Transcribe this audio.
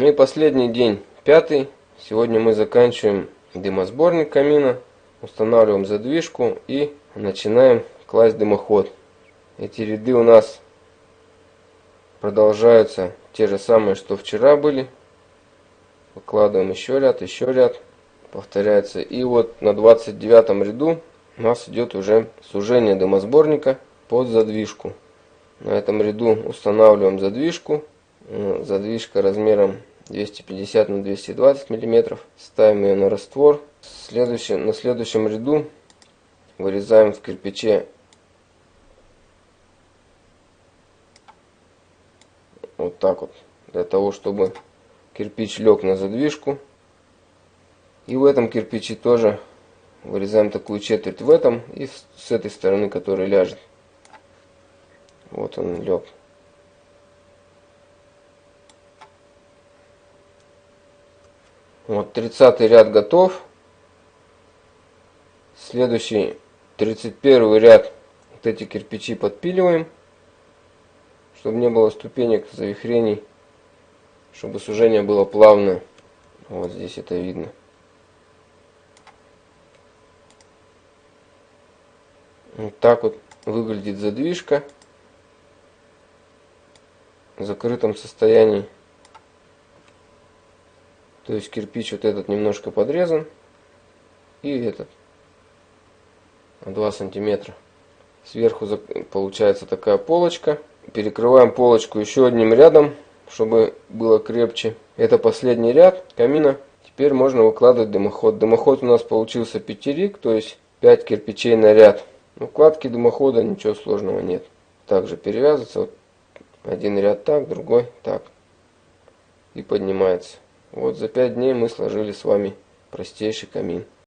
Ну и последний день, пятый. Сегодня мы заканчиваем дымосборник камина, устанавливаем задвижку и начинаем класть дымоход. Эти ряды у нас продолжаются те же самые, что вчера были. Выкладываем еще ряд, повторяется. И вот на 29 ряду у нас идет уже сужение дымосборника под задвижку. На этом ряду устанавливаем задвижку. Задвижка размером 250 на 220 миллиметров. Ставим ее на раствор. На следующем ряду вырезаем в кирпиче вот так вот, для того, чтобы кирпич лег на задвижку. И в этом кирпиче тоже вырезаем такую четверть в этом и с этой стороны, которая ляжет. Вот он лег. Вот 30 ряд готов. Следующий 31 ряд, вот эти кирпичи подпиливаем, чтобы не было ступенек, завихрений, чтобы сужение было плавное. Вот здесь это видно. Вот так вот выглядит задвижка в закрытом состоянии. То есть кирпич вот этот немножко подрезан, и этот на 2 сантиметра. Сверху получается такая полочка. Перекрываем полочку еще одним рядом, чтобы было крепче. Это последний ряд камина. Теперь можно выкладывать дымоход. Дымоход у нас получился пятерик, то есть 5 кирпичей на ряд. В укладке дымохода ничего сложного нет. Также перевязывается. Вот один ряд так, другой так. И поднимается. Вот за 5 дней мы сложили с вами простейший камин.